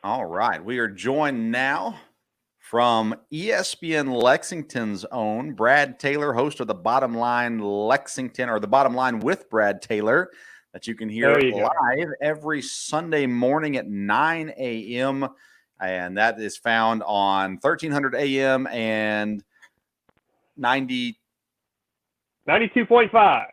All right. We are joined now from ESPN Lexington's own Brad Taylor, host of the Bottom Line Lexington, or the Bottom Line with Brad Taylor, that you can hear live every Sunday morning at 9 a.m. And that is found on 1300 a.m. and 92.5.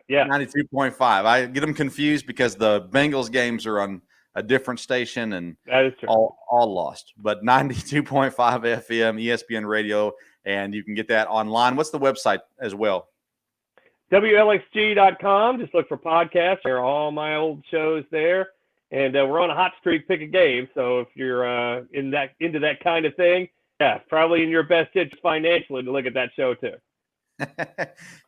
Yeah. 92.5. I get them confused because the Bengals games are on a different station, and that is true. all lost. But 92.5 FM, ESPN Radio, and you can get that online. What's the website as well? WLXG.com. Just look for podcasts. There are all my old shows there. And we're on a hot streak, pick a game. So if you're into that kind of thing, yeah, probably in your best interest financially to look at that show too.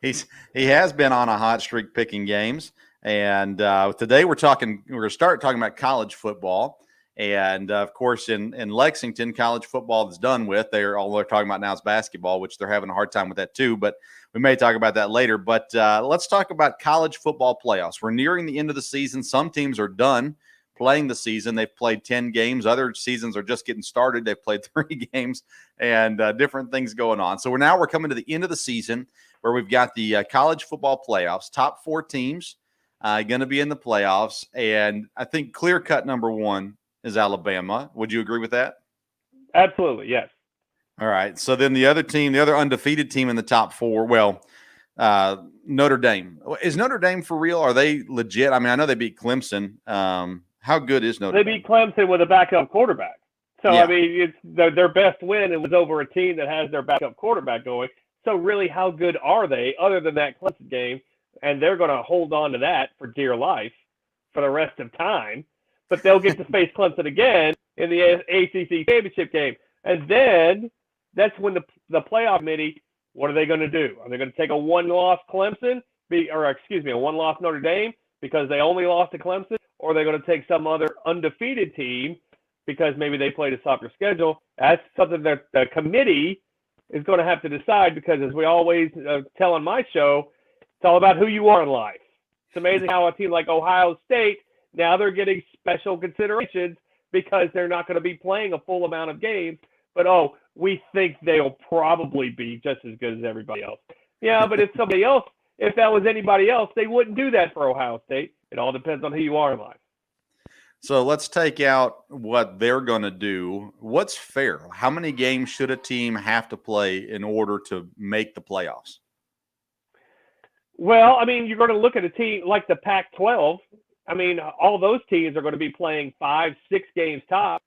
He has been on a hot streak picking games. And today we're going to start talking about college football. And of course, in Lexington, college football is done with. All they're talking about now is basketball, which they're having a hard time with that too. But we may talk about that later. But let's talk about college football playoffs. We're nearing the end of the season. Some teams are done playing the season. They've played 10 games. Other seasons are just getting started. They've played 3 games and different things going on. So we're coming to the end of the season where we've got the college football playoffs. Top 4 teams going to be in the playoffs. And I think clear-cut number 1 is Alabama. Would you agree with that? Absolutely, yes. All right. So then the other undefeated team in the top 4, Notre Dame. Is Notre Dame for real? Are they legit? I mean, I know they beat Clemson. How good is Notre Dame? They beat Clemson with a backup quarterback. So, yeah. I mean, it's their best win. It was over a team that has their backup quarterback going. So, really, how good are they other than that Clemson game? And they're going to hold on to that for dear life for the rest of time. But they'll get to face Clemson again in the ACC championship game. And then that's when the playoff committee, what are they going to do? Are they going to take a one-loss Clemson, a one-loss Notre Dame because they only lost to Clemson? Or are they going to take some other undefeated team because maybe they played a softer schedule? That's something that the committee is going to have to decide, because as we always tell on my show, it's all about who you are in life. It's amazing how a team like Ohio State, now they're getting special considerations because they're not going to be playing a full amount of games. But, we think they'll probably be just as good as everybody else. Yeah, but if that was anybody else, they wouldn't do that for Ohio State. It all depends on who you are in life. So let's take out what they're going to do. What's fair? How many games should a team have to play in order to make the playoffs? Well, I mean, you're going to look at a team like the Pac-12. I mean, all those teams are going to be playing 5-6 games top.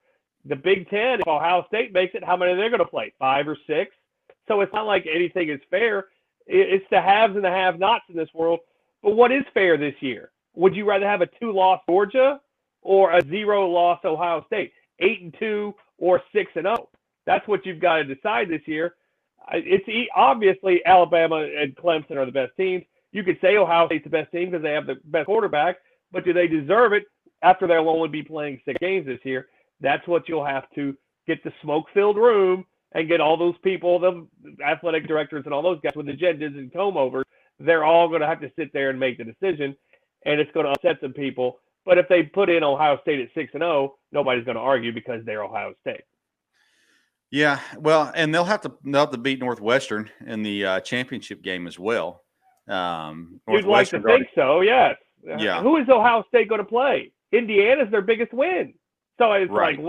The Big Ten, if Ohio State makes it, how many are they going to play? 5 or 6? So it's not like anything is fair. It's the haves and the have-nots in this world. But what is fair this year? Would you rather have a 2-loss Georgia or a 0-loss Ohio State? 8-2 or 6-0? That's what you've got to decide this year. It's obviously Alabama and Clemson are the best teams. You could say Ohio State's the best team because they have the best quarterback, but do they deserve it after they'll only be playing 6 games this year? That's what you'll have to get the smoke-filled room and get all those people, the athletic directors and all those guys with agendas and comb-overs. They're all going to have to sit there and make the decision, and it's going to upset some people. But if they put in Ohio State at 6-0, nobody's going to argue because they're Ohio State. Yeah, well, and they'll have to beat Northwestern in the championship game as well. You'd like to think so, yes. Yeah. Who is Ohio State going to play? Indiana's their biggest win. So it's right. Like,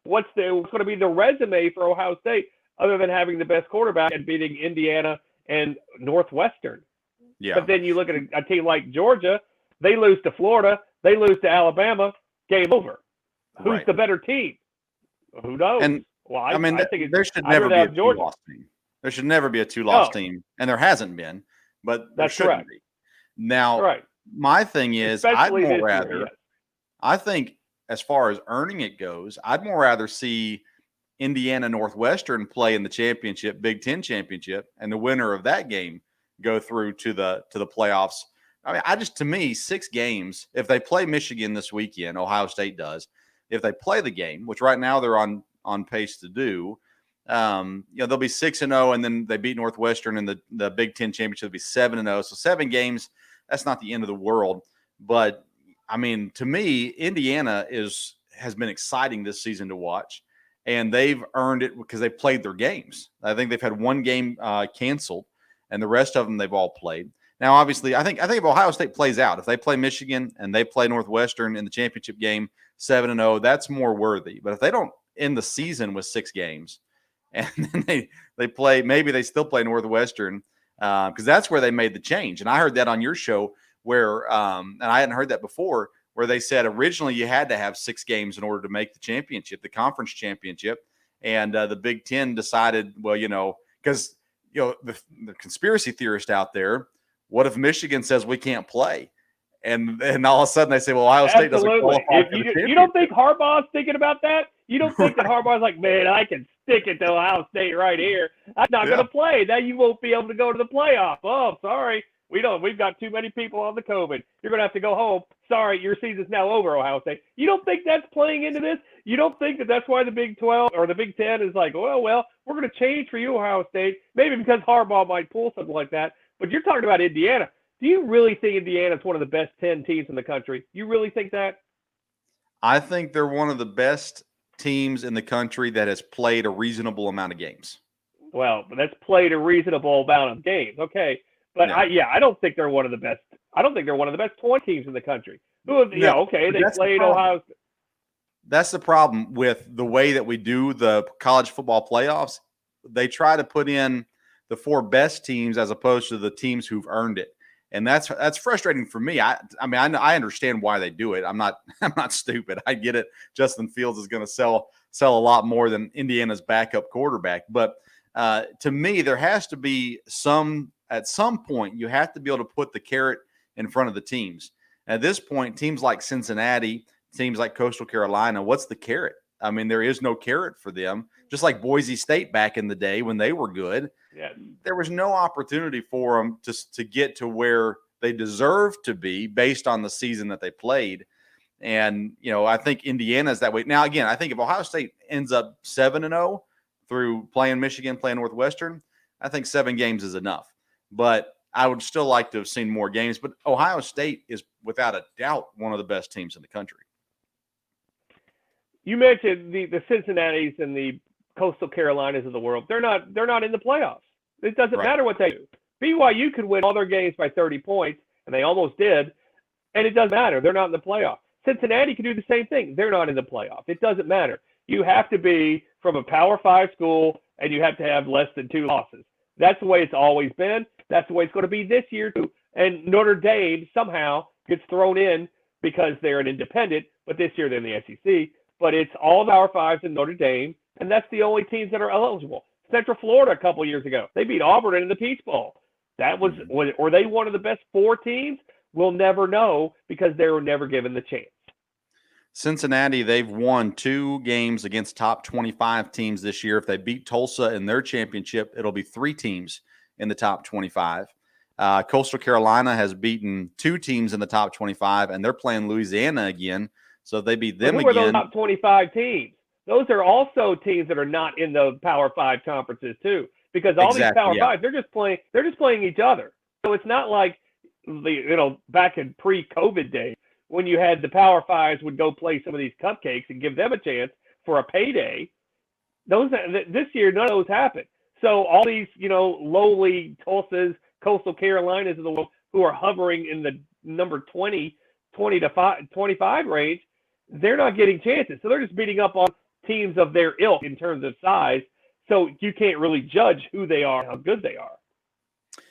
what's going to be the resume for Ohio State other than having the best quarterback and beating Indiana and Northwestern? Yeah. But then you look at a team like Georgia, they lose to Florida, they lose to Alabama, game over. Who's the better team? Who knows? And I think there should never be a 2-loss team. There should never be a 2-loss team, and there hasn't been, but there shouldn't be. Now, my thing is, I think as far as earning it goes, I'd more rather see Indiana Northwestern play in the championship, Big Ten championship, and the winner of that game go through to the playoffs. I mean, to me, 6 games, if they play Michigan this weekend, Ohio State does, if they play the game, which right now they're on pace to do, they'll be 6-0, and then they beat Northwestern in the Big Ten championship, they'll be 7-0. So 7 games, that's not the end of the world. But I mean, to me, Indiana has been exciting this season to watch, and they've earned it because they've played their games. I think they've had one game canceled, and the rest of them they've all played. Now, obviously, I think if Ohio State plays out, if they play Michigan and they play Northwestern in the championship game 7-0, that's more worthy. But if they don't end the season with 6 games, and then they play, maybe they still play Northwestern because that's where they made the change. And I heard that on your show where, and I hadn't heard that before, where they said originally you had to have 6 games in order to make the championship, the conference championship. And the Big Ten decided, well, because the conspiracy theorist out there, what if Michigan says we can't play? And all of a sudden they say, well, Ohio State doesn't qualify for the championship. You don't think Harbaugh's thinking about that? You don't think that Harbaugh's like, man, I can stick it to Ohio State right here. I'm not going to play. Now you won't be able to go to the playoff. Oh, sorry. We've got too many people on the COVID. You're going to have to go home. Sorry, your season's now over, Ohio State. You don't think that's playing into this? You don't think that that's why the Big 12 or the Big 10 is like, well, we're going to change for you, Ohio State, maybe because Harbaugh might pull something like that. But you're talking about Indiana. Do you really think Indiana's one of the best 10 teams in the country? You really think that? I think they're one of the best teams in the country that has played a reasonable amount of games. Well, that's played a reasonable amount of games. Okay. But yeah. I don't think they're one of the best. I don't think they're one of the best 20 teams in the country. They played Ohio State. That's the problem with the way that we do the college football playoffs. They try to put in the 4 best teams as opposed to the teams who've earned it. And that's frustrating for me. I understand why they do it. I'm not stupid. I get it. Justin Fields is going to sell a lot more than Indiana's backup quarterback. But to me, there has to be at some point, you have to be able to put the carrot in front of the teams. At this point, teams like Cincinnati, teams like Coastal Carolina, what's the carrot? I mean, there is no carrot for them. Just like Boise State back in the day when they were good, there was no opportunity for them to get to where they deserve to be based on the season that they played. And, I think Indiana's that way. Now, again, I think if Ohio State ends up 7-0 through playing Michigan, playing Northwestern, I think 7 games is enough. But I would still like to have seen more games. But Ohio State is, without a doubt, one of the best teams in the country. You mentioned the Cincinnatis and the Coastal Carolinas of the world. They're not in the playoffs. It doesn't matter what they do. BYU could win all their games by 30 points, and they almost did, and it doesn't matter. They're not in the playoff. Cincinnati can do the same thing. They're not in the playoff. It doesn't matter. You have to be from a Power 5 school, and you have to have less than 2 losses. That's the way it's always been. That's the way it's going to be this year, too. And Notre Dame somehow gets thrown in because they're an independent, but this year they're in the SEC. But it's all the Power 5s in Notre Dame, and that's the only teams that are eligible. Central Florida a couple years ago, they beat Auburn in the Peach Bowl. Were they one of the best 4 teams? We'll never know because they were never given the chance. Cincinnati, they've won 2 games against top 25 teams this year. If they beat Tulsa in their championship, it'll be 3 teams in the top 25. Coastal Carolina has beaten 2 teams in the top 25, and they're playing Louisiana again. So if they beat them again. Who are those top 25 teams? Those are also teams that are not in the Power 5 conferences too, because all these Power 5s, they're just playing each other. So it's not like back in pre-COVID days when you had the Power 5s would go play some of these cupcakes and give them a chance for a payday. This year, none of those happened. So all these, lowly Tulsas, Coastal Carolinas of the world who are hovering in the number 20 to 25 range, they're not getting chances. So they're just beating up on teams of their ilk in terms of size. So you can't really judge who they are, how good they are.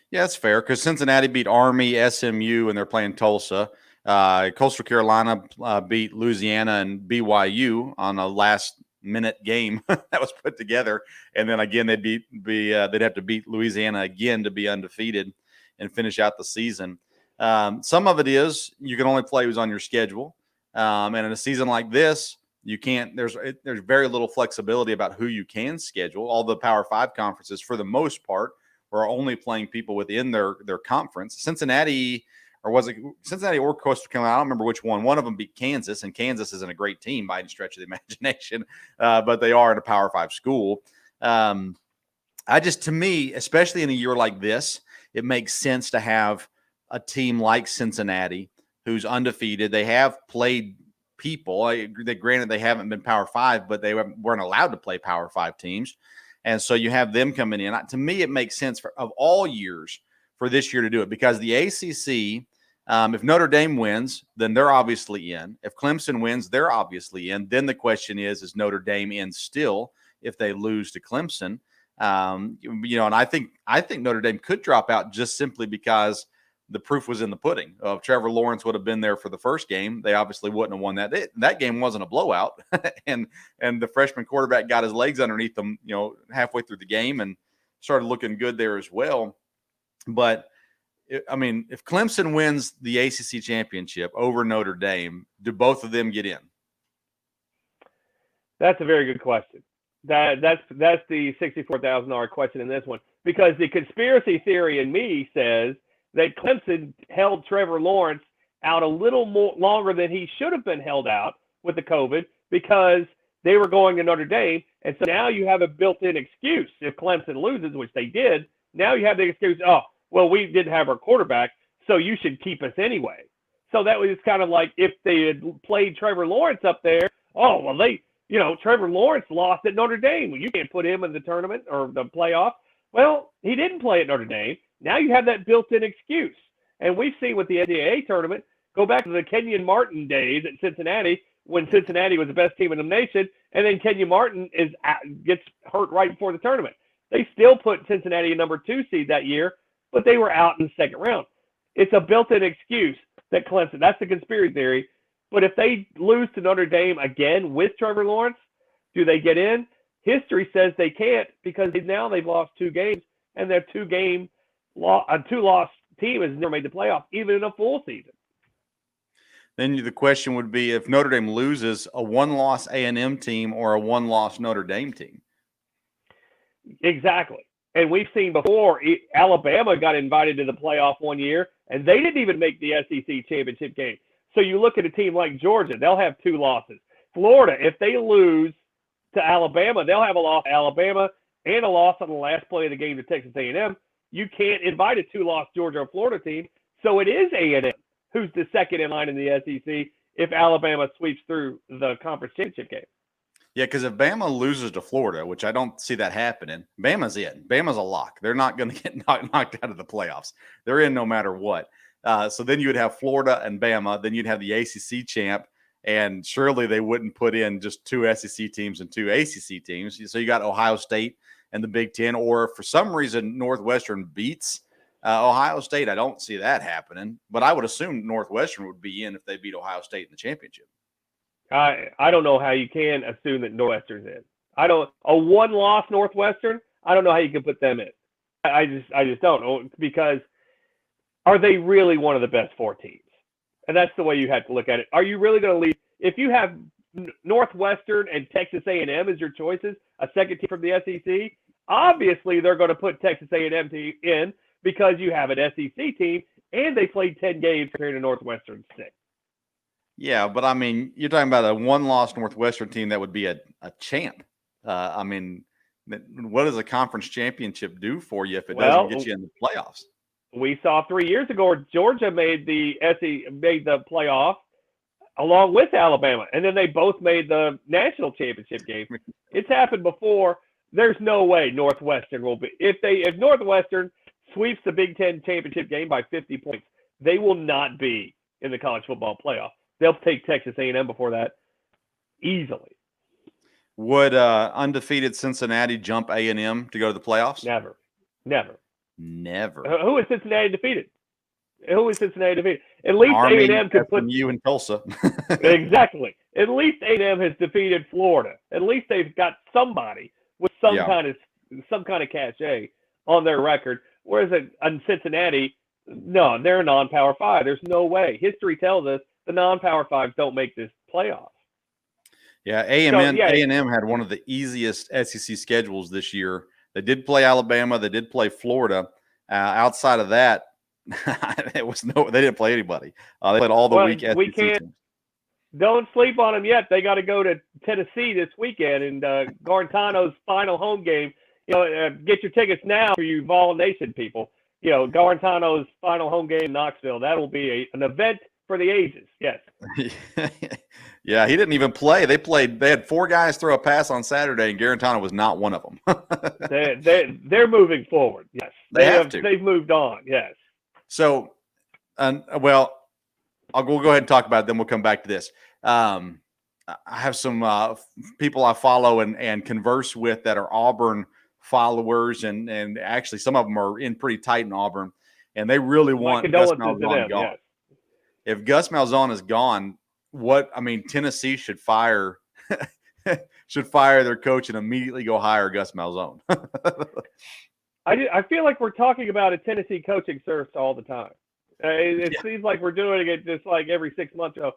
Yeah, that's fair because Cincinnati beat Army, SMU, and they're playing Tulsa. Coastal Carolina beat Louisiana and BYU on a last-minute game that was put together, and then again they'd have to beat Louisiana again to be undefeated and finish out the season. Some of it is you can only play who's on your schedule, and in a season like this, you can't. There's very little flexibility about who you can schedule. All the Power 5 conferences, for the most part, are only playing people within their conference. Cincinnati or Coastal Carolina? I don't remember which one. One of them beat Kansas, and Kansas isn't a great team by any stretch of the imagination, but they are in a Power 5 school. To me, especially in a year like this, it makes sense to have a team like Cincinnati who's undefeated. They have played people. Granted, they haven't been Power 5, but they weren't allowed to play Power 5 teams. And so you have them coming in. To me, it makes sense of all years for this year to do it, because the ACC, if Notre Dame wins, then they're obviously in. If Clemson wins, they're obviously in. Then the question is Notre Dame in still if they lose to Clemson? And I think Notre Dame could drop out just simply because the proof was in the pudding. If Trevor Lawrence would have been there for the first game, they obviously wouldn't have won that. That game wasn't a blowout, and the freshman quarterback got his legs underneath them, halfway through the game and started looking good there as well. But if Clemson wins the ACC championship over Notre Dame, do both of them get in? That's a very good question. That's the $64,000 question in this one, because the conspiracy theory in me says that Clemson held Trevor Lawrence out a little more longer than he should have been held out with the COVID, because they were going to Notre Dame. And so now you have a built-in excuse. If Clemson loses, which they did, now you have the excuse, we didn't have our quarterback, so you should keep us anyway. So that was kind of like if they had played Trevor Lawrence up there, Trevor Lawrence lost at Notre Dame. Well, you can't put him in the tournament or the playoff. Well, he didn't play at Notre Dame. Now you have that built-in excuse. And we've seen with the NCAA tournament, go back to the Kenyon Martin days at Cincinnati, when Cincinnati was the best team in the nation, and then Kenyon Martin gets hurt right before the tournament. They still put Cincinnati a number 2 seed that year, but they were out in the second round. It's a built-in excuse that Clemson, that's the conspiracy theory. But if they lose to Notre Dame again with Trevor Lawrence, do they get in? History says they can't, because now they've lost 2 games, and their 2-loss team has never made the playoff, even in a full season. Then the question would be, if Notre Dame loses, a 1-loss A&M team or a 1-loss Notre Dame team? Exactly. And we've seen before, Alabama got invited to the playoff one year, and they didn't even make the SEC championship game. So you look at a team like Georgia, they'll have 2 losses. Florida, if they lose to Alabama, they'll have a loss to Alabama and a loss on the last play of the game to Texas A&M. You can't invite a 2-loss Georgia or Florida team. So it is A&M who's the second in line in the SEC if Alabama sweeps through the conference championship game. Yeah, because if Bama loses to Florida, which I don't see that happening, Bama's in. Bama's a lock. They're not going to get knocked out of the playoffs. They're in no matter what. So then you would have Florida and Bama. Then you'd have the ACC champ. And surely they wouldn't put in just 2 SEC teams and 2 ACC teams. So you got Ohio State and the Big Ten. Or if for some reason Northwestern beats Ohio State, I don't see that happening. But I would assume Northwestern would be in if they beat Ohio State in the championship. I don't know how you can assume that Northwestern's in. A 1-loss Northwestern, I don't know how you can put them in. I just don't know, because are they really one of the best 4 teams? And that's the way you have to look at it. Are you really going to leave? If you have Northwestern and Texas A&M as your choices, a second team from the SEC, obviously they're going to put Texas A&M in, because you have an SEC team and they played 10 games compared to Northwestern 6. Yeah, but you're talking about a 1-loss Northwestern team that would be a champ. What does a conference championship do for you if it doesn't get you in the playoffs? We saw 3 years ago where Georgia made the playoff along with Alabama, and then they both made the national championship game. It's happened before. There's no way Northwestern will be. If Northwestern sweeps the Big Ten championship game by 50 points, they will not be in the college football playoff. They'll take Texas A&M before that easily. Would undefeated Cincinnati jump A&M to go to the playoffs? Never. Never. Who is Cincinnati defeated? At least Army, A&M could put you in Tulsa. Exactly. At least A&M has defeated Florida. At least they've got somebody with some kind of cachet on their record. Whereas in Cincinnati, no, they're a non-Power 5. There's no way. History tells us the non-Power 5s don't make this playoff. Yeah, A&M had one of the easiest SEC schedules this year. They did play Alabama. They did play Florida. Outside of that, they didn't play anybody. They played all the week SEC teams. Don't sleep on them yet. They got to go to Tennessee this weekend in Garantano's final home game. Get your tickets now for you Vol Nation people. Garantano's final home game in Knoxville. That'll be an event for the ages. Yes. Yeah, he didn't even play. They had 4 guys throw a pass on Saturday, and Garantano was not one of them. They're moving forward. Yes, They have to. They've moved on. Yes. So, well, we'll go ahead and talk about it, then we'll come back to this. I have some people I follow and converse with that are Auburn followers, and actually some of them are in pretty tight in Auburn, and they really want Gus Malzahn gone. Yes. If Gus Malzahn is gone, Tennessee should fire their coach and immediately go hire Gus Malzahn. I feel like we're talking about a Tennessee coaching search all the time. It seems like we're doing it just like every 6 months. So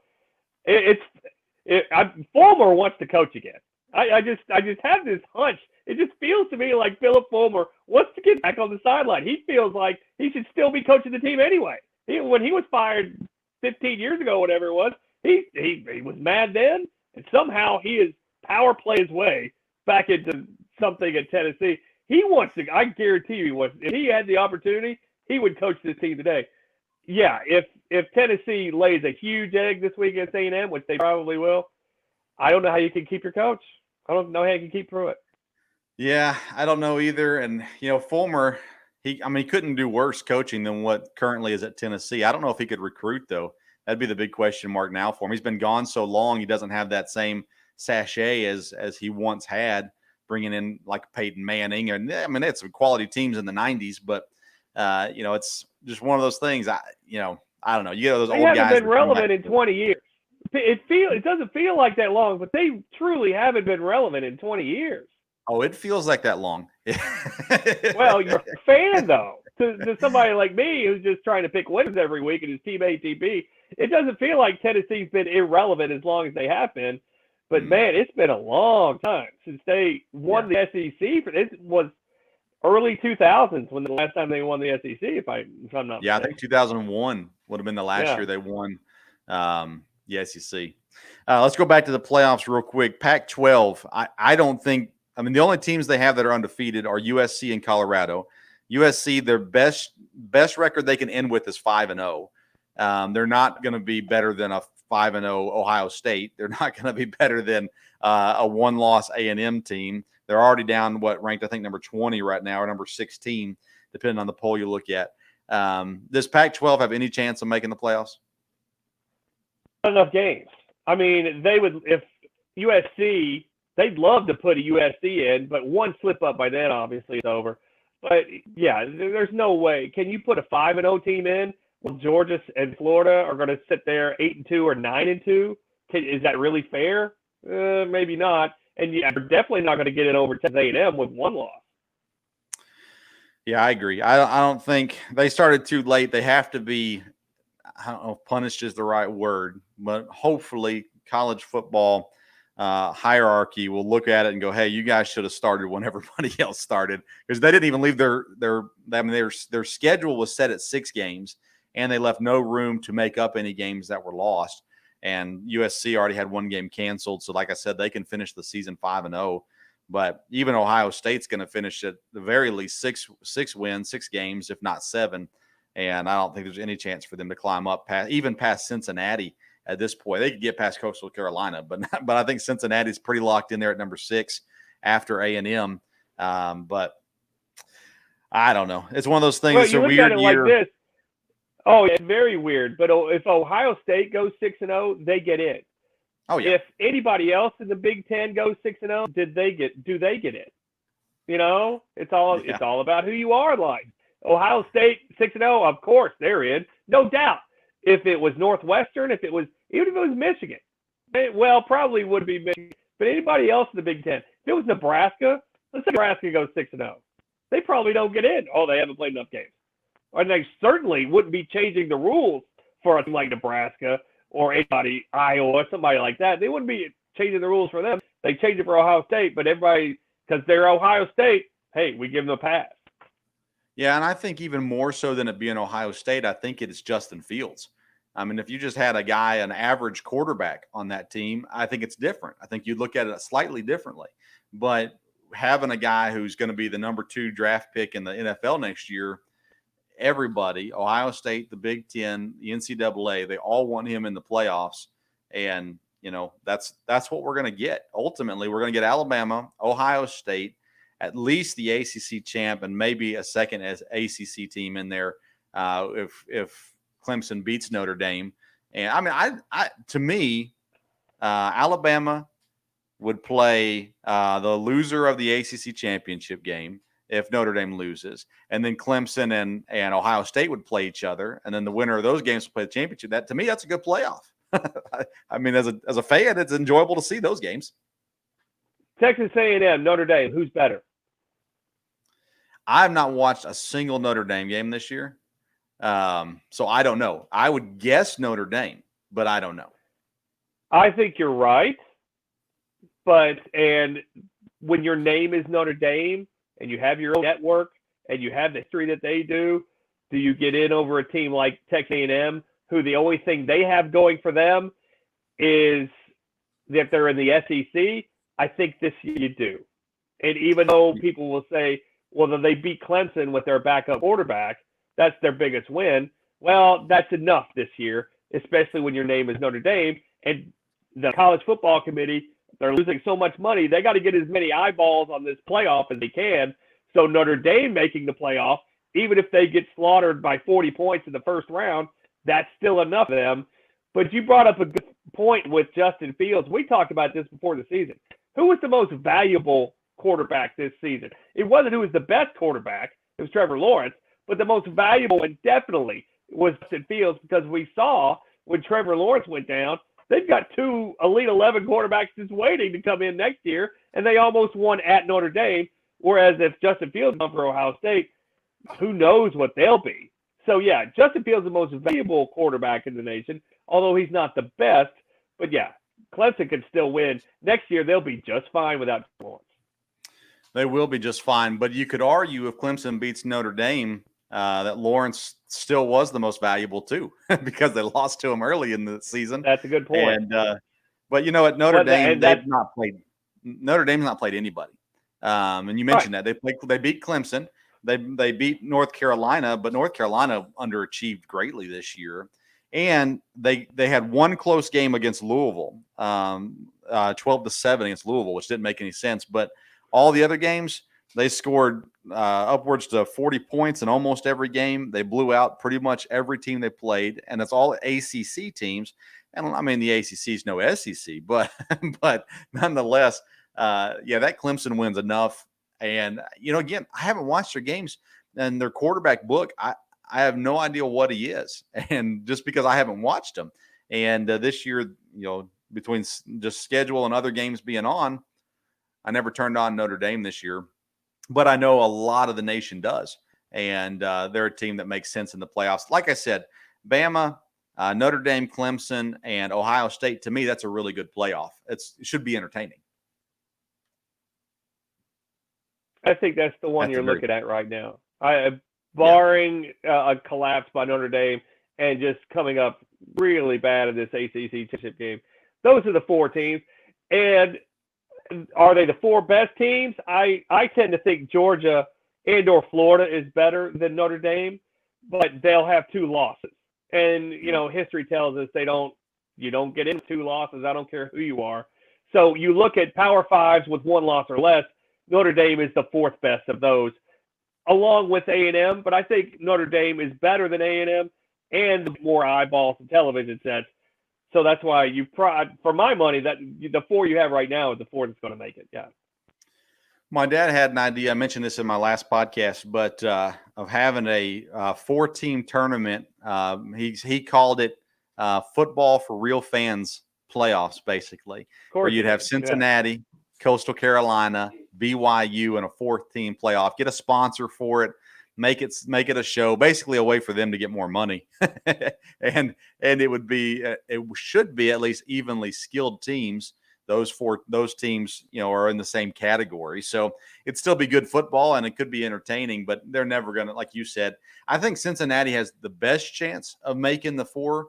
Fulmer wants to coach again. I just have this hunch. It just feels to me like Philip Fulmer wants to get back on the sideline. He feels like he should still be coaching the team anyway. When he was fired 15 years ago, whatever it was, he was mad then, and somehow he has power play his way back into something at Tennessee. He wants to. I guarantee you, he wants. If he had the opportunity, he would coach this team today. Yeah, if Tennessee lays a huge egg this week against A&M, which they probably will, I don't know how you can keep your coach. I don't know how you can keep through it. Yeah, I don't know either. And Fulmer, he couldn't do worse coaching than what currently is at Tennessee. I don't know if he could recruit though. That'd be the big question mark now for him. He's been gone so long, he doesn't have that same sachet as he once had, bringing in like Peyton Manning. And they had some quality teams in the 90s, but it's just one of those things. I don't know. You get those old guys. They haven't been relevant in 20 years. It doesn't feel like that long, but they truly haven't been relevant in 20 years. Oh, it feels like that long. Well, you're a fan, though. To somebody like me who's just trying to pick winners every week and his team ATP, it doesn't feel like Tennessee's been irrelevant as long as they have been. But, man, it's been a long time since they won the SEC. It was early 2000s when the last time they won the SEC, if I'm not mistaken. I think 2001 would have been the last year they won the SEC. Let's go back to the playoffs real quick. Pac-12, I don't think – the only teams they have that are undefeated are USC and Colorado. USC, their best record they can end with is 5-0. They're not going to be better than a 5-0 Ohio State. They're not going to be better than a one-loss A&M team. They're already down, ranked, I think, number 20 right now or number 16, depending on the poll you look at. Does Pac-12 have any chance of making the playoffs? Not enough games. They would, if USC, they'd love to put a USC in, but one slip up by then, obviously, it's over. But, yeah, there's no way. Can you put a 5-0 team in when Georgia and Florida are going to sit there 8-2 or 9-2? Is that really fair? Maybe not. And you're definitely not going to get it over Texas A&M with one loss. Yeah, I agree. I don't think they started too late. They have to be, I don't know if punished is the right word, but hopefully college football hierarchy will look at it and go, hey, you guys should have started when everybody else started, because they didn't even leave their schedule was set at 6 games, and they left no room to make up any games that were lost. And USC already had 1 game canceled. So like I said, they can finish the season 5-0, but even Ohio State's going to finish at the very least 6 wins, 6 games, if not 7. And I don't think there's any chance for them to climb up past Cincinnati. At this point, they could get past Coastal Carolina, but I think Cincinnati's pretty locked in there at number 6 after A&M. But I don't know. It's one of those things. Well, it's a weird year. Like this. Oh, yeah, very weird. But if Ohio State goes 6-0, they get in. Oh yeah. If anybody else in the Big Ten goes 6-0, do they get in? It's all about who you are. Like Ohio State 6-0, of course they're in, no doubt. If it was Northwestern, even if it was Michigan, probably would be Michigan. But anybody else in the Big Ten, if it was Nebraska, let's say Nebraska goes 6-0, they probably don't get in. Oh, they haven't played enough games. And they certainly wouldn't be changing the rules for a team like Nebraska or anybody, Iowa, somebody like that. They wouldn't be changing the rules for them. They change it for Ohio State, but everybody, because they're Ohio State, hey, we give them a pass. Yeah, and I think even more so than it being Ohio State, I think it is Justin Fields. If you just had an average quarterback on that team, I think it's different. I think you'd look at it slightly differently. But having a guy who's going to be the number 2 draft pick in the NFL next year, everybody, Ohio State, the Big Ten, the NCAA, they all want him in the playoffs. And that's what we're going to get. Ultimately, we're going to get Alabama, Ohio State, at least the ACC champ, and maybe a second as ACC team in there if Clemson beats Notre Dame. And I mean, to me, Alabama would play the loser of the ACC championship game if Notre Dame loses, and then Clemson and Ohio State would play each other, and then the winner of those games would play the championship. That, to me, that's a good playoff. I mean, as a fan, it's enjoyable to see those games. Texas A&M, Notre Dame, who's better? I have not watched a single Notre Dame game this year, so I don't know. I would guess Notre Dame, but I don't know. I think you're right, and when your name is Notre Dame and you have your own network and you have the history that they do you get in over a team like Texas A&M, who the only thing they have going for them is that they're in the SEC? I think this year you do. And even though people will say, well, then they beat Clemson with their backup quarterback, that's their biggest win. Well, that's enough this year, especially when your name is Notre Dame. And the college football committee, they're losing so much money, they got to get as many eyeballs on this playoff as they can. So Notre Dame making the playoff, even if they get slaughtered by 40 points in the first round, that's still enough for them. But you brought up a good point with Justin Fields. We talked about this before the season. Who was the most valuable quarterback this season? It wasn't who was the best quarterback. It was Trevor Lawrence. But the most valuable one definitely was Justin Fields, because we saw when Trevor Lawrence went down, they've got 2 Elite 11 quarterbacks just waiting to come in next year, and they almost won at Notre Dame. Whereas if Justin Fields won for Ohio State, who knows what they'll be. So, yeah, Justin Fields is the most valuable quarterback in the nation, although he's not the best. But, yeah, Clemson can still win. Next year, they'll be just fine without Lawrence. They will be just fine. But you could argue if Clemson beats Notre Dame that Lawrence still was the most valuable, too, because they lost to him early in the season. That's a good point. And but, you know, at Notre Dame, Notre Dame's not played anybody. And you mentioned that. They beat Clemson. They beat North Carolina, but North Carolina underachieved greatly this year. And they had one close game against Louisville, 12-7 against Louisville, which didn't make any sense. But all the other games, they scored upwards to 40 points in almost every game. They blew out pretty much every team they played, and it's all ACC teams. And I mean, the ACC is no SEC, but nonetheless, that Clemson wins enough. And, you know, again, I haven't watched their games, and their quarterback book, I have no idea what he is. And just because I haven't watched him. And this year, you know, between just schedule and other games being on, I never turned on Notre Dame this year. But I know a lot of the nation does. And they're a team that makes sense in the playoffs. Like I said, Bama, Notre Dame, Clemson, and Ohio State, to me, that's a really good playoff. It should be entertaining. I think that's the one you're looking at right now. Barring a collapse by Notre Dame and just coming up really bad in this ACC championship game, those are the 4 teams. And are they the 4 best teams? I tend to think Georgia and/or Florida is better than Notre Dame, but they'll have 2 losses. And you know, history tells us you don't get into 2 losses. I don't care who you are. So you look at Power Fives with 1 loss or less. Notre Dame is the 4th best of those, along with A&M. But I think Notre Dame is better than A&M and more eyeballs and television sets. So that's why for my money, that the 4 you have right now is the 4 that's going to make it. Yeah. My dad had an idea. I mentioned this in my last podcast, but of having a 4-team tournament. He called it football for real fans playoffs, basically, where you'd have Cincinnati, Coastal Carolina, BYU, and a 4th team playoff. Get a sponsor for it. Make it a show, basically a way for them to get more money, and it should be at least evenly skilled teams. Those teams, you know, are in the same category, so it'd still be good football and it could be entertaining. But they're never gonna, like you said, I think Cincinnati has the best chance of making the 4.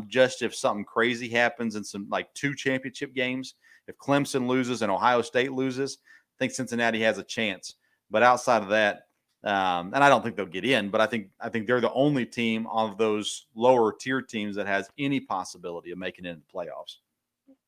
Just if something crazy happens in some like 2 championship games, if Clemson loses and Ohio State loses, I think Cincinnati has a chance. But outside of that. And I don't think they'll get in, but I think they're the only team of those lower tier teams that has any possibility of making it into the playoffs.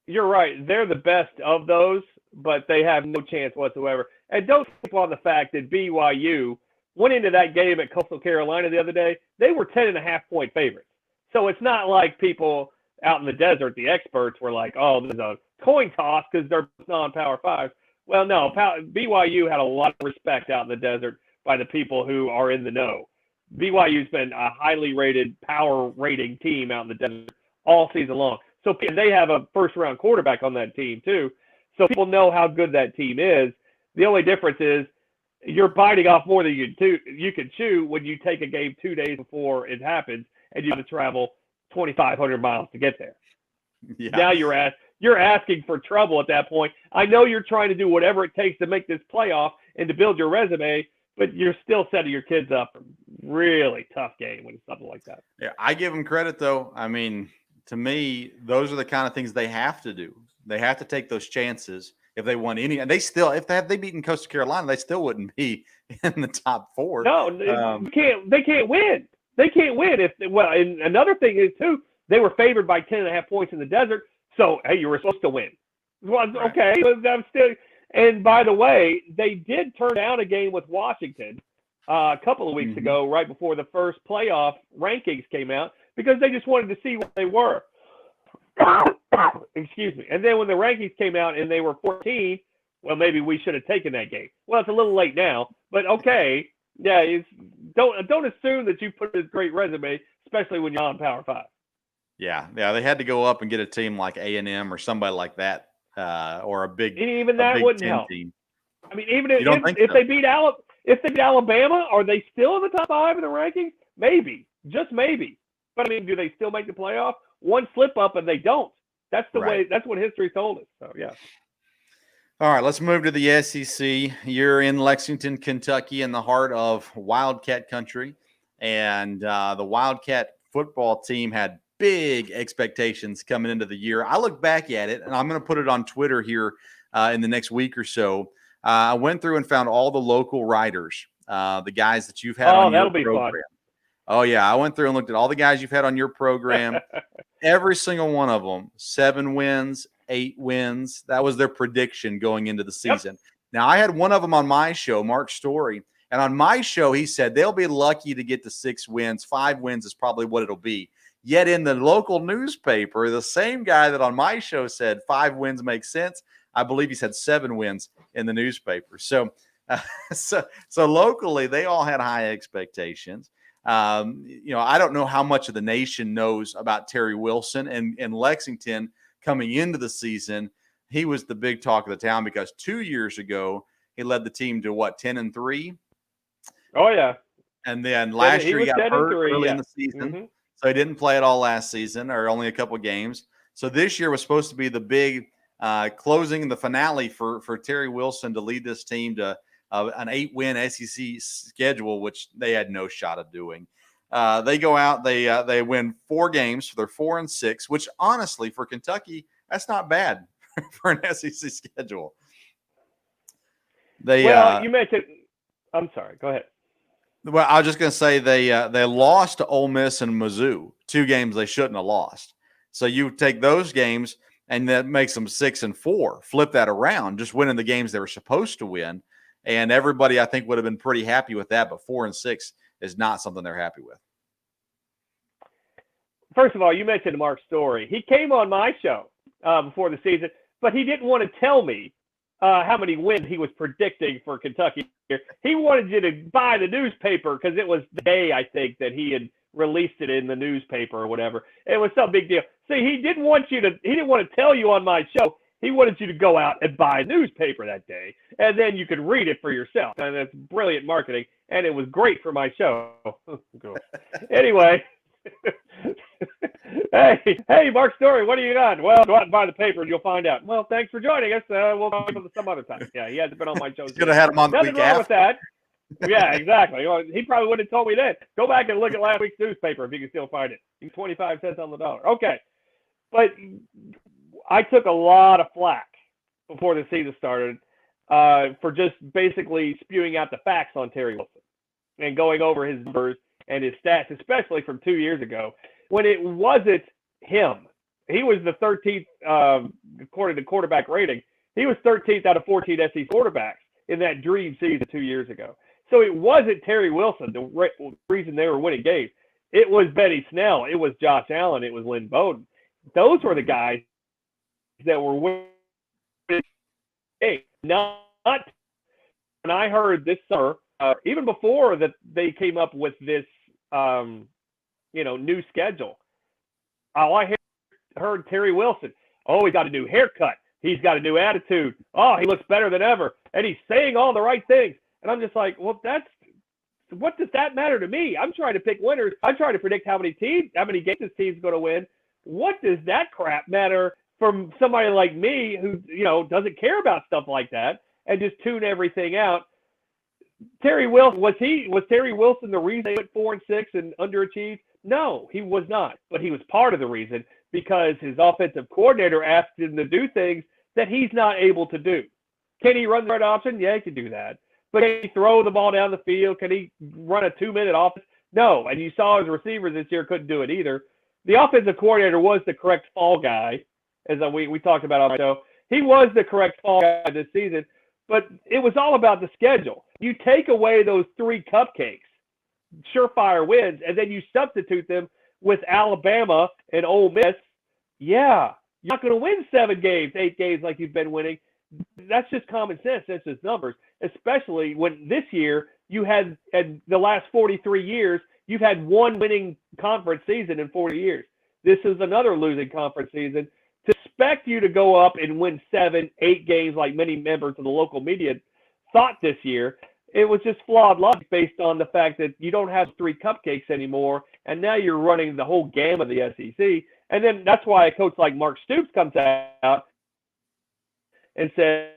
you're right. They're the best of those, but they have no chance whatsoever. And don't sleep on the fact that BYU went into that game at Coastal Carolina the other day. They were 10.5-point favorites. So it's not like people out in the desert, the experts, were like, oh, there's a coin toss because they're non-Power 5. Well, no, BYU had a lot of respect out in the desert by the people who are in the know. BYU's been a highly rated power rating team out in the desert all season long. So they have a first-round quarterback on that team, too. So people know how good that team is. The only difference is you're biting off more than you can chew when you take a game 2 days before it happens and you have to travel 2,500 miles to get there. Yeah. Now you're asking for trouble at that point. I know you're trying to do whatever it takes to make this playoff and to build your resume, but you're still setting your kids up for a really tough game when it's something like that. Yeah, I give them credit, though. I mean, to me, those are the kind of things they have to do. They have to take those chances if they want any. And they still, if they beaten Coastal Carolina, they still wouldn't be in the top 4. No, they can't win. They can't win. And another thing is, too, they were favored by 10.5 points in the desert. So, hey, you were supposed to win. Well, okay, but I'm still. And by the way, they did turn down a game with Washington a couple of weeks ago, right before the first playoff rankings came out, because they just wanted to see what they were. Excuse me. And then when the rankings came out and they were 14, well, maybe we should have taken that game. Well, it's a little late now, but okay. Yeah, don't assume that you put a great resume, especially when you're on Power 5. Yeah, they had to go up and get a team like A&M or somebody like that, or a big. Even that wouldn't help. Team. I mean, even if they beat Alabama, are they still in the top 5 in the rankings? Maybe, just maybe. But I mean, do they still make the playoff? One slip up and they don't. That's the way. That's what history told us. So yeah. All right, let's move to the SEC. You're in Lexington, Kentucky, in the heart of Wildcat country, and the Wildcat football team had big expectations coming into the year. I look back at it, and I'm going to put it on Twitter here in the next week or so. I went through and found all the local writers, the guys that you've had on your program. Fun. Oh, yeah. I went through and looked at all the guys you've had on your program. Every single one of them, 7 wins, 8 wins. That was their prediction going into the season. Yep. Now, I had one of them on my show, Mark Story. And on my show, he said they'll be lucky to get to 6 wins. 5 wins is probably what it'll be. Yet in the local newspaper, the same guy that on my show said 5 wins makes sense, I believe he said 7 wins in the newspaper. So locally, they all had high expectations. I don't know how much of the nation knows about Terry Wilson and Lexington coming into the season. He was the big talk of the town because 2 years ago, he led the team to 10-3. Oh yeah. And then last year he got hurt early in the season. Mm-hmm. So he didn't play at all last season, or only a couple of games. So this year was supposed to be the big closing, the finale for Terry Wilson to lead this team to an 8-win SEC schedule, which they had no shot of doing. They go out, they win 4 games, so they're 4-6, which honestly for Kentucky, that's not bad for an SEC schedule. You mentioned. I'm sorry. Go ahead. Well, I was just going to say they lost to Ole Miss and Mizzou, 2 games they shouldn't have lost. So you take those games, and that makes them 6-4. Flip that around, just winning the games they were supposed to win. And everybody, I think, would have been pretty happy with that. But 4-6 is not something they're happy with. First of all, you mentioned Mark Story. He came on my show before the season, but he didn't want to tell me how many wins he was predicting for Kentucky. He wanted you to buy the newspaper because it was the day, I think, that he had released it in the newspaper or whatever. It was some big deal. See, he didn't want to tell you on my show. He wanted you to go out and buy a newspaper that day, and then you could read it for yourself. And that's brilliant marketing, and it was great for my show. Anyway, hey, Mark Story, what do you got? Well, go out and buy the paper, and you'll find out. Well, thanks for joining us. We'll talk about some other time. Yeah, he hasn't been on my show. Could have had him on the week after. Nothing wrong with that. Yeah, exactly. Well, he probably would have told me that. Go back and look at last week's newspaper if you can still find it. 25 cents on the dollar. Okay. But I took a lot of flack before the season started for just basically spewing out the facts on Terry Wilson and going over his numbers and his stats, especially from 2 years ago, when it wasn't him. he was the 13th, according to quarterback rating. He was 13th out of 14 SEC quarterbacks in that dream season 2 years ago. So it wasn't Terry Wilson, the reason they were winning games. It was Benny Snell. It was Josh Allen. It was Lynn Bowden. Those were the guys that were winning games. Not when I heard this summer, even before that they came up with this, new schedule. All I heard Terry Wilson, oh, he got a new haircut. He's got a new attitude. Oh, he looks better than ever. And he's saying all the right things. And I'm just like, well, what does that matter to me? I'm trying to pick winners. I'm trying to predict how many games this team's going to win. What does that crap matter from somebody like me who, doesn't care about stuff like that and just tune everything out? Terry Wilson, was Terry Wilson the reason they went 4-6 and underachieved? No, he was not. But he was part of the reason because his offensive coordinator asked him to do things that he's not able to do. Can he run the right option? Yeah, he can do that. But can he throw the ball down the field? Can he run a 2-minute offense? No. And you saw his receivers this year couldn't do it either. The offensive coordinator was the correct fall guy, as we talked about on the show. He was the correct fall guy this season, but it was all about the schedule. You take away those 3 cupcakes, surefire wins, and then you substitute them with Alabama and Ole Miss. Yeah, you're not going to win 7 games, 8 games like you've been winning. That's just common sense. That's just numbers, especially when this year you had, in the last 43 years, you've had 1 winning conference season in 40 years. This is another losing conference season. To expect you to go up and win 7, 8 games like many members of the local media thought this year, it was just flawed logic based on the fact that you don't have 3 cupcakes anymore, and now you're running the whole gamut of the SEC. And then that's why a coach like Mark Stoops comes out and says,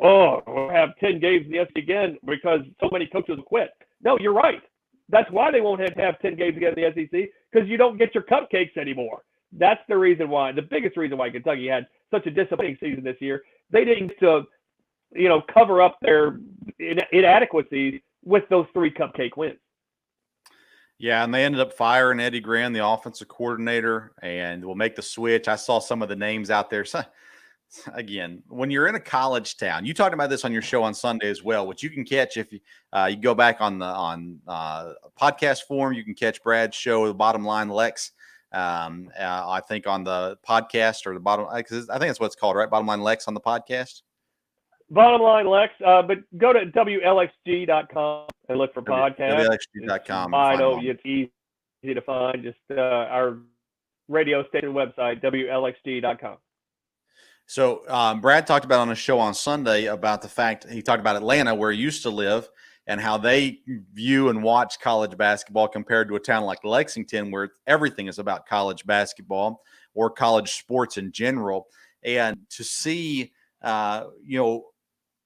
oh, we'll have 10 games in the SEC again because so many coaches will quit. No, you're right. That's why they won't have 10 games again in the SEC, because you don't get your cupcakes anymore. That's the reason why, the biggest reason why Kentucky had such a disappointing season this year. They didn't get to, cover up their inadequacies with those 3 cupcake wins. Yeah, and they ended up firing Eddie Gran, the offensive coordinator, and will make the switch. I saw some of the names out there. So, again, when you're in a college town, you talked about this on your show on Sunday as well, which you can catch if you go back on podcast form. You can catch Brad's show, The Bottom Line Lex. I think on the podcast or the bottom, I think that's what it's called, right? Bottom Line Lex on the podcast. Bottom Line Lex, but go to WLXG.com and look for podcasts. WLXG.com. It's easy to find. Just our radio station website, WLXG.com. So Brad talked about on a show on Sunday about the fact, he talked about Atlanta, where he used to live, and how they view and watch college basketball compared to a town like Lexington, where everything is about college basketball or college sports in general. And to see,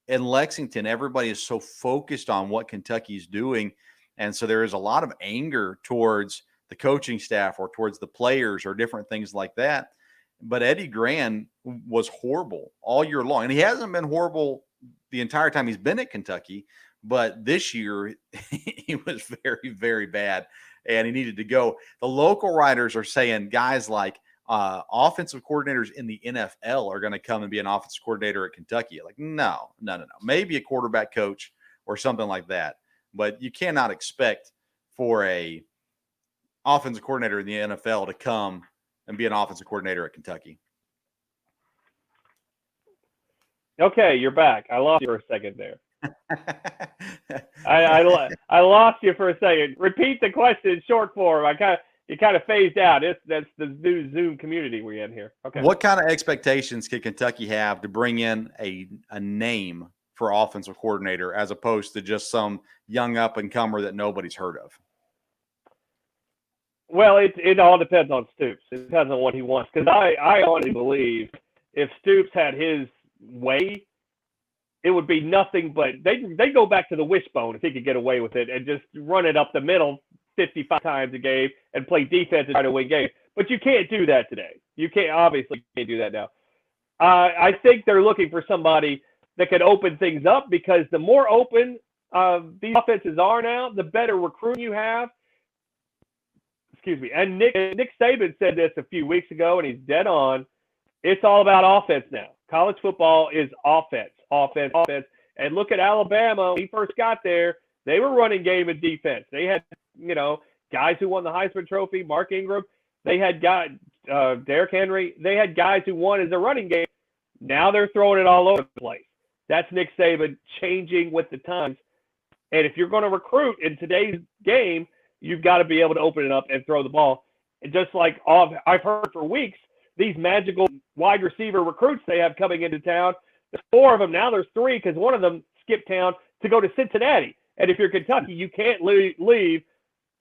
in Lexington, everybody is so focused on what Kentucky's doing. And so there is a lot of anger towards the coaching staff or towards the players or different things like that. But Eddie Gran was horrible all year long. And he hasn't been horrible the entire time he's been at Kentucky. But this year, he was very, very bad, and he needed to go. The local writers are saying guys like offensive coordinators in the NFL are going to come and be an offensive coordinator at Kentucky. Like, no. Maybe a quarterback coach or something like that. But you cannot expect for a offensive coordinator in the NFL to come and be an offensive coordinator at Kentucky. Okay, you're back. I lost you for a second there. I lost you for a second. Repeat the question in short form. You kind of phased out. That's the new Zoom community we're in here. Okay. What kind of expectations could Kentucky have to bring in a name for offensive coordinator as opposed to just some young up and comer that nobody's heard of? Well, it all depends on Stoops. It depends on what he wants. Because I honestly believe if Stoops had his way, it would be nothing but they go back to the wishbone if he could get away with it and just run it up the middle 55 times a game and play defense and try to win games. But you can't do that today. You obviously can't do that now. I think they're looking for somebody that can open things up, because the more open these offenses are now, the better recruiting you have. excuse me. And Nick Saban said this a few weeks ago, and he's dead on. It's all about offense now. College football is offense. And look at Alabama. When he first got there, they were running game and defense. They had, guys who won the Heisman Trophy, Mark Ingram. They had guys, Derrick Henry. They had guys who won as a running game. Now they're throwing it all over the place. That's Nick Saban changing with the times. And if you're going to recruit in today's game, you've got to be able to open it up and throw the ball. And just like I've heard for weeks, these magical wide receiver recruits they have coming into town, there's 4 of them. Now there's 3 because one of them skipped town to go to Cincinnati. And if you're Kentucky, you can't leave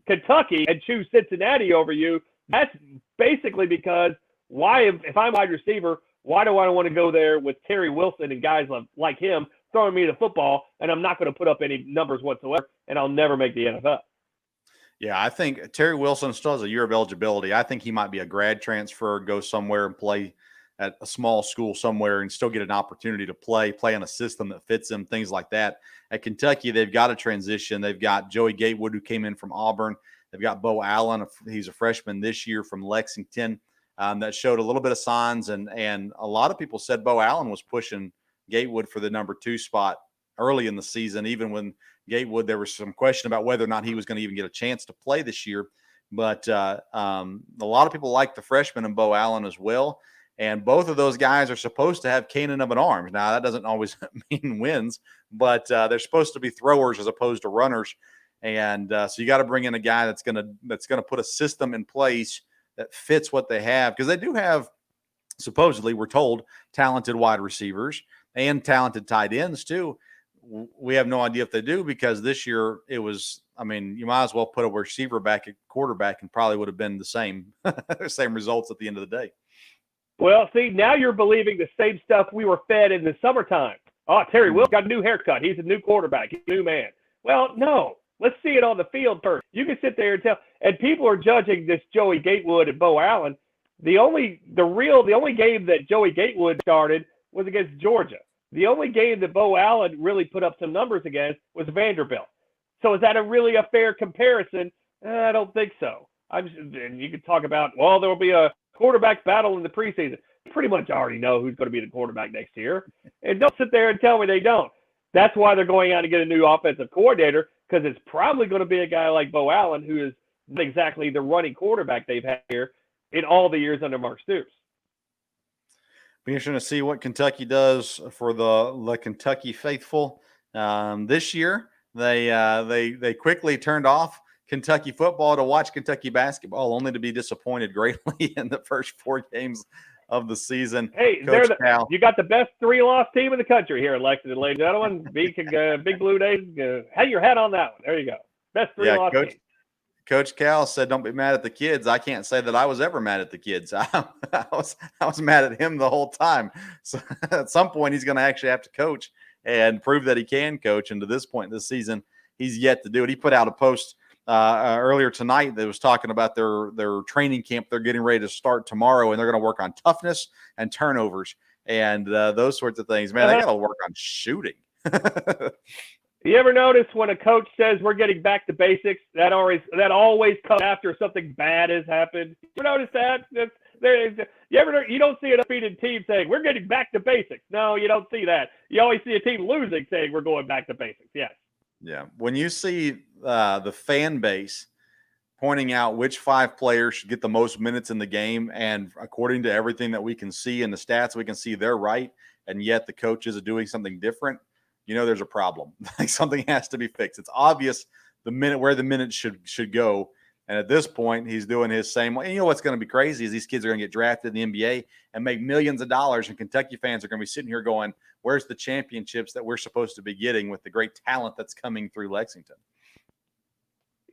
Kentucky and choose Cincinnati over you. That's basically because if I'm a wide receiver, why do I want to go there with Terry Wilson and guys like him throwing me the football, and I'm not going to put up any numbers whatsoever, and I'll never make the NFL? Yeah, I think Terry Wilson still has a year of eligibility. I think he might be a grad transfer, go somewhere and play at a small school somewhere and still get an opportunity to play in a system that fits him, things like that. At Kentucky, they've got a transition. They've got Joey Gatewood, who came in from Auburn. They've got Bo Allen. He's a freshman this year from Lexington. That showed a little bit of signs, and a lot of people said Bo Allen was pushing Gatewood for the number 2 spot early in the season, even when Gatewood, there was some question about whether or not he was going to even get a chance to play this year. But a lot of people like the freshman and Bo Allen as well. And both of those guys are supposed to have cannon of an arm. Now, that doesn't always mean wins, but they're supposed to be throwers as opposed to runners. And so you got to bring in a guy that's going to put a system in place that fits what they have, because they do have, supposedly, we're told, talented wide receivers and talented tight ends too. We have no idea if they do, because this year it was, you might as well put a receiver back at quarterback and probably would have been the same results at the end of the day. Well, see, now you're believing the same stuff we were fed in the summertime. Oh, Terry Wilson got a new haircut. He's a new quarterback. He's a new man. Well, no. Let's see it on the field first. You can sit there and tell, and people are judging this Joey Gatewood and Bo Allen. The only game that Joey Gatewood started was against Georgia. The only game that Bo Allen really put up some numbers against was Vanderbilt. So is that really a fair comparison? I don't think so. And you could talk about, well, there will be a quarterback battle in the preseason. You pretty much already know who's going to be the quarterback next year. And don't sit there and tell me they don't. That's why they're going out to get a new offensive coordinator, because it's probably going to be a guy like Bo Allen, who is not exactly the running quarterback they've had here in all the years under Mark Stoops. Be interesting to see what Kentucky does for the Kentucky faithful. This year, they quickly turned off Kentucky football to watch Kentucky basketball, only to be disappointed greatly in the first 4 games of the season. Hey, you got the best 3-loss team in the country here in Lexington, ladies and gentlemen. Big Blue Days. Hang your hat on that one. There you go. Best 3-loss team. Coach Cal said, "Don't be mad at the kids." I can't say that I was ever mad at the kids. I was mad at him the whole time. So at some point, he's going to actually have to coach and prove that he can coach. And to this point in this season, he's yet to do it. He put out a post earlier tonight that was talking about their training camp. They're getting ready to start tomorrow, and they're going to work on toughness and turnovers and those sorts of things. Man, they got to work on shooting. You ever notice when a coach says we're getting back to basics, that always comes after something bad has happened? You notice that? You don't see an undefeated team saying we're getting back to basics. No, you don't see that. You always see a team losing saying we're going back to basics. Yes. Yeah. When you see the fan base pointing out which 5 players should get the most minutes in the game, and according to everything that we can see in the stats, we can see they're right, and yet the coaches are doing something different, there's a problem. Like, something has to be fixed. It's obvious where the minutes should go. And at this point, he's doing his same way. And you know what's going to be crazy is these kids are going to get drafted in the NBA and make millions of dollars, and Kentucky fans are going to be sitting here going, where's the championships that we're supposed to be getting with the great talent that's coming through Lexington?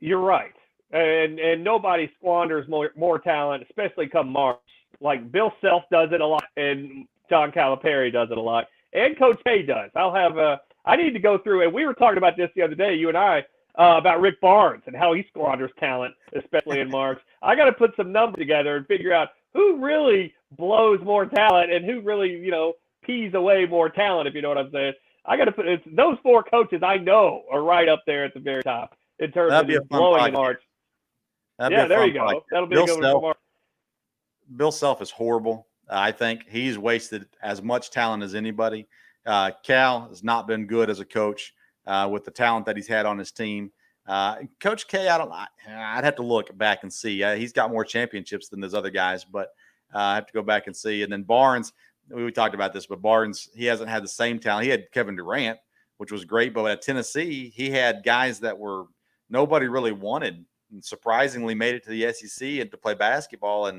You're right. And nobody squanders more talent, especially come March. Like Bill Self does it a lot, and John Calipari does it a lot, and Coach K does. I need to go through, and we were talking about this the other day, you and I, about Rick Barnes and how he squanders talent, especially in March. I got to put some numbers together and figure out who really blows more talent and who really, pees away more talent, if you know what I'm saying. I got to put those 4 coaches I know are right up there at the very top in terms of blowing in March. That'd be Yeah, a there fun you fight. go. That'll be a good one for Mark. Bill Self is horrible. I think he's wasted as much talent as anybody. Cal has not been good as a coach with the talent that he's had on his team. Coach K, I'd have to look back and see. He's got more championships than those other guys, but I have to go back and see. And then Barnes, we talked about this, but Barnes, he hasn't had the same talent. He had Kevin Durant, which was great, but at Tennessee, he had guys that were nobody really wanted, and surprisingly made it to the SEC and to play basketball,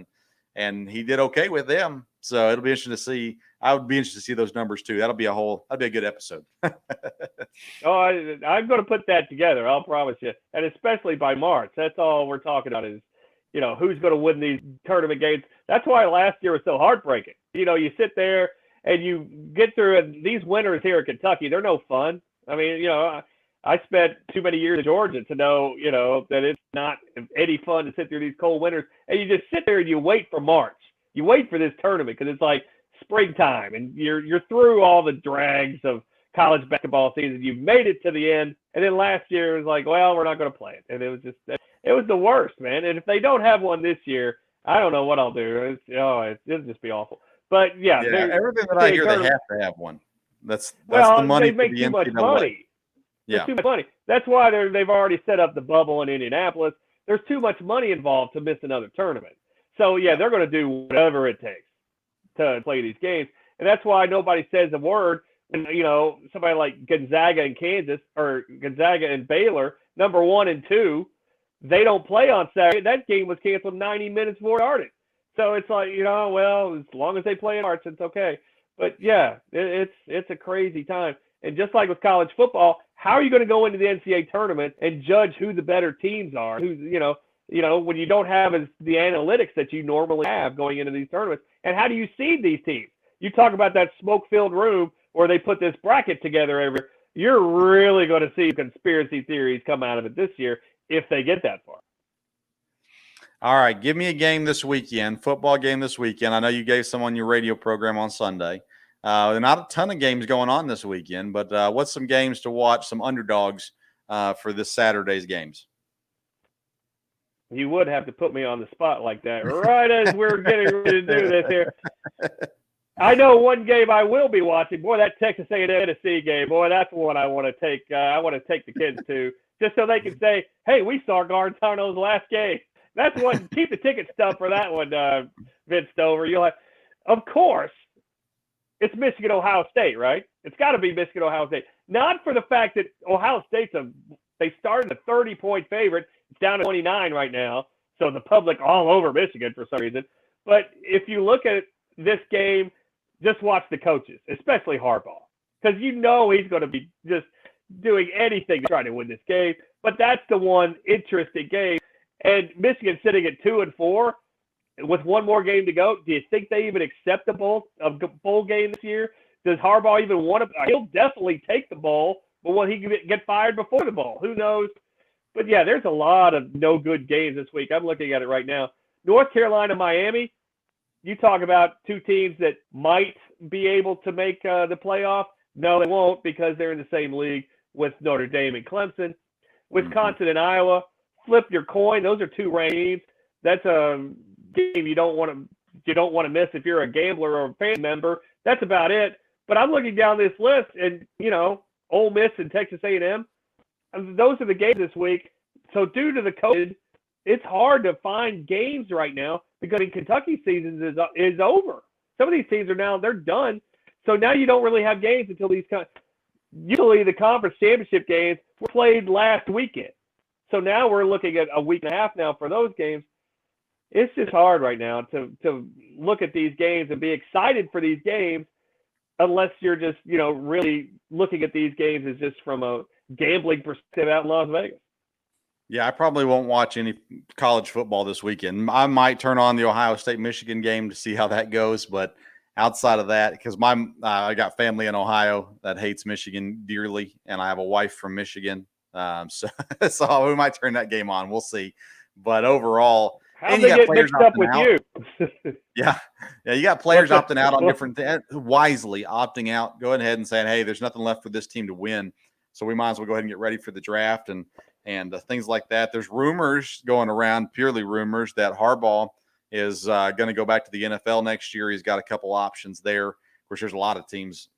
and he did okay with them. So it'll be interesting to see. I would be interested to see those numbers too. That'd be a good episode. I'm going to put that together. I'll promise you. And especially by March. That's all we're talking about is, who's going to win these tournament games. That's why last year was so heartbreaking. You sit there and you get through, and these winters here in Kentucky, they're no fun. I mean, I spent too many years in Georgia to know, that it's not any fun to sit through these cold winters. And you just sit there and you wait for March. You wait for this tournament because it's like springtime, and you're through all the drags of college basketball season. You've made it to the end, and then last year it was like, well, we're not going to play it, and it was the worst, man. And if they don't have one this year, I don't know what I'll do. It'll just be awful. But yeah, everything that I hear, they have to have one. That's well, the money. They make too much money. Yeah, too much money. That's why they've already set up the bubble in Indianapolis. There's too much money involved to miss another tournament. So yeah, they're going to do whatever it takes to play these games, and that's why nobody says a word. And somebody like Gonzaga and Kansas, or Gonzaga and Baylor, number 1 and 2, they don't play on Saturday. That game was canceled 90 minutes before it started. So it's like, well, as long as they play in March, it's okay. But yeah, it's a crazy time. And just like with college football, how are you going to go into the NCAA tournament and judge who the better teams are? Who's when you don't have the analytics that you normally have going into these tournaments, and how do you seed these teams? You talk about that smoke-filled room where they put this bracket together every year. You're really going to see conspiracy theories come out of it this year if they get that far. All right, give me a game this weekend, football game this weekend. I know you gave some on your radio program on Sunday. There are not a ton of games going on this weekend, but what's some games to watch, some underdogs for this Saturday's games? You would have to put me on the spot like that right as we're getting ready to do this here. I know one game I will be watching. Boy, that Texas A&M Tennessee game. Boy, that's one I want to take. I want to take the kids to, just so they can say, "Hey, we saw Garantano's last game." That's one. Keep the ticket stuff for that one, Vince Stover. Of course, it's Michigan Ohio State, right? It's got to be Michigan Ohio State. Not for the fact that Ohio State's they started a 30-point favorite. It's down to 29 right now, so the public all over Michigan for some reason. But if you look at this game, just watch the coaches, especially Harbaugh, because he's going to be just doing anything to try to win this game. But that's the one interesting game. And Michigan sitting at 2-4 with one more game to go. Do you think they even accept a bowl game this year? Does Harbaugh even want to? He'll definitely take the bowl, but will he get fired before the bowl? Who knows? But yeah, there's a lot of no good games this week. I'm looking at it right now. North Carolina, Miami. You talk about two teams that might be able to make the playoff. No, they won't, because they're in the same league with Notre Dame and Clemson. Wisconsin and Iowa, flip your coin. Those are two ranked teams. That's a game you don't want to miss if you're a gambler or a fan member. That's about it. But I'm looking down this list, and Ole Miss and Texas A&M. Those are the games this week. So due to the COVID, it's hard to find games right now because Kentucky season is over. Some of these teams they're done. So now you don't really have games until usually the conference championship games were played last weekend. So now we're looking at a week and a half now for those games. It's just hard right now to look at these games and be excited for these games unless you're just, really looking at these games as just from a gambling perspective out in Las Vegas. Yeah, I probably won't watch any college football this weekend. I might turn on the Ohio State-Michigan game to see how that goes, but outside of that, because I got family in Ohio that hates Michigan dearly, and I have a wife from Michigan, so we might turn that game on. We'll see. But overall, how they get mixed up with you? Yeah, you got players opting out on different things, wisely opting out, going ahead and saying, "Hey, there's nothing left for this team to win, so we might as well go ahead and get ready for the draft." And and things like that. There's rumors going around, purely rumors, that Harbaugh is going to go back to the NFL next year. He's got a couple options there. Of course, there's a lot of teams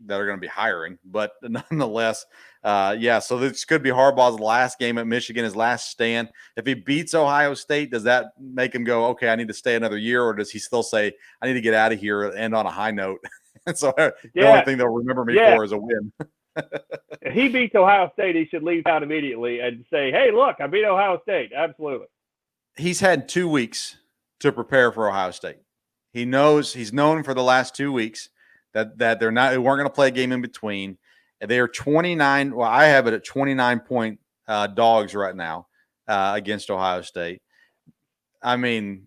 that are going to be hiring, but nonetheless, so this could be Harbaugh's last game at Michigan, his last stand. If he beats Ohio State, does that make him go, okay, I need to stay another year, or does he still say, I need to get out of here and end on a high note? And so the only thing they'll remember me for is a win. If he beats Ohio State, he should leave out immediately and say, hey, look, I beat Ohio State. Absolutely. He's had 2 weeks to prepare for Ohio State. He's known for the last 2 weeks that they weren't going to play a game in between. They are 29. Well, I have it at 29-point dogs right now against Ohio State. I mean,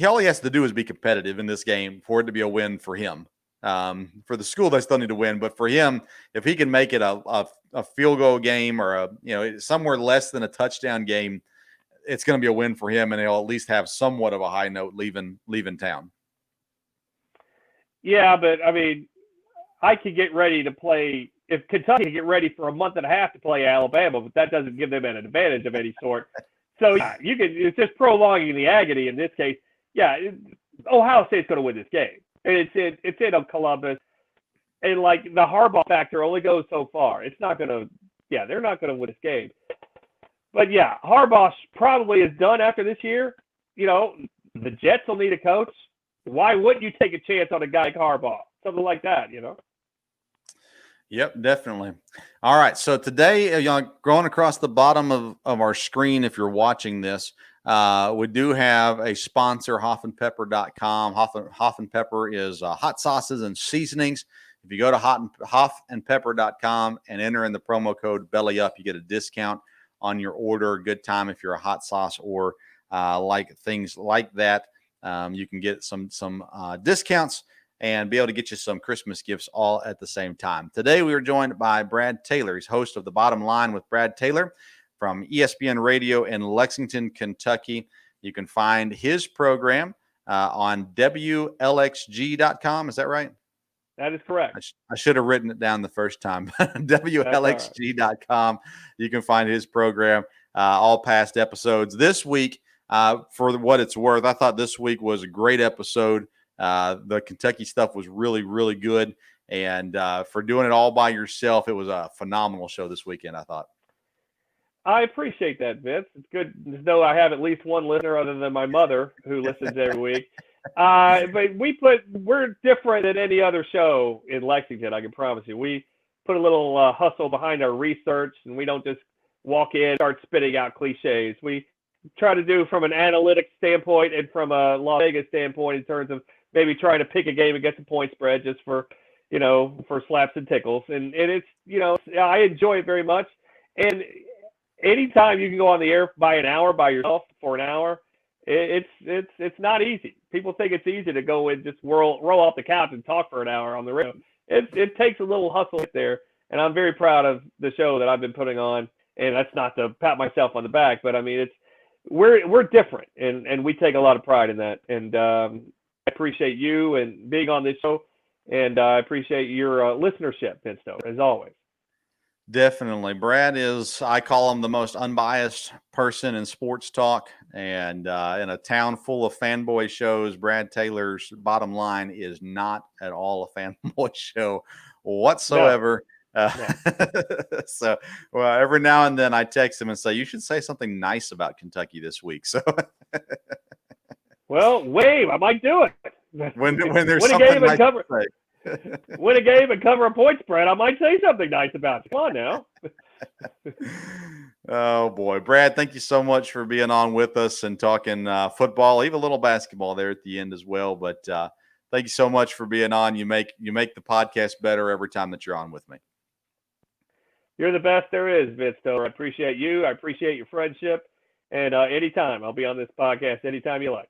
all he has to do is be competitive in this game for it to be a win for him. For the school, they still need to win, but for him, if he can make it a field goal game or somewhere less than a touchdown game, it's going to be a win for him, and he'll at least have somewhat of a high note leaving town. Yeah, but I mean, I could get ready to play. If Kentucky could get ready for a month and a half to play Alabama, but that doesn't give them an advantage of any sort. So it's just prolonging the agony in this case. Yeah, Ohio State's going to win this game. And it's in Columbus, and like the Harbaugh factor only goes so far. It's not going to. Yeah, they're not going to win this game. But yeah, Harbaugh probably is done after this year. The Jets will need a coach. Why wouldn't you take a chance on a guy like Harbaugh? Something like that, Yep, definitely. All right, so today, going across the bottom of our screen, if you're watching this, we do have a sponsor, hoffandpepper.com. Hoff and Pepper is hot sauces and seasonings. If you go to hoffandpepper.com and enter in the promo code BELLYUP, you get a discount on your order. Good time if you're a hot sauce or like things like that. You can get some discounts and be able to get you some Christmas gifts all at the same time. Today, we are joined by Brad Taylor. He's host of The Bottom Line with Brad Taylor from ESPN Radio in Lexington, Kentucky. You can find his program on WLXG.com. Is that right? That is correct. I should have written it down the first time. WLXG.com. You can find his program, all past episodes. This week, for what it's worth, I thought this week was a great episode. The Kentucky stuff was really, really good. And for doing it all by yourself, it was a phenomenal show this weekend, I thought. I appreciate that, Vince. It's good to know I have at least one listener other than my mother who listens every week. But we're different than any other show in Lexington, I can promise you. We put a little hustle behind our research, and we don't just walk in and start spitting out cliches. We try to do from an analytics standpoint and from a Las Vegas standpoint in terms of maybe trying to pick a game against a point spread just for slaps and tickles. And it's, I enjoy it very much. And anytime you can go on the air by yourself for an hour, it's not easy. People think it's easy to go and just roll off the couch and talk for an hour on the radio. It takes a little hustle there, and I'm very proud of the show that I've been putting on. And that's not to pat myself on the back, but I mean we're different, and we take a lot of pride in that. And I appreciate you and being on this show, and I appreciate your listenership, Vince, as always. Definitely. Brad is, I call him the most unbiased person in sports talk. And in a town full of fanboy shows, Brad Taylor's Bottom Line is not at all a fanboy show whatsoever. No. So every now and then I text him and say, you should say something nice about Kentucky this week. So well, wave, I might do it. When there's something nice to say. Win a game and cover a point spread, I might say something nice about it. Come on now. Oh, boy. Brad, thank you so much for being on with us and talking football, even a little basketball there at the end as well. But thank you so much for being on. You make the podcast better every time that you're on with me. You're the best there is, Vince. I appreciate you. I appreciate your friendship. And anytime, I'll be on this podcast anytime you like.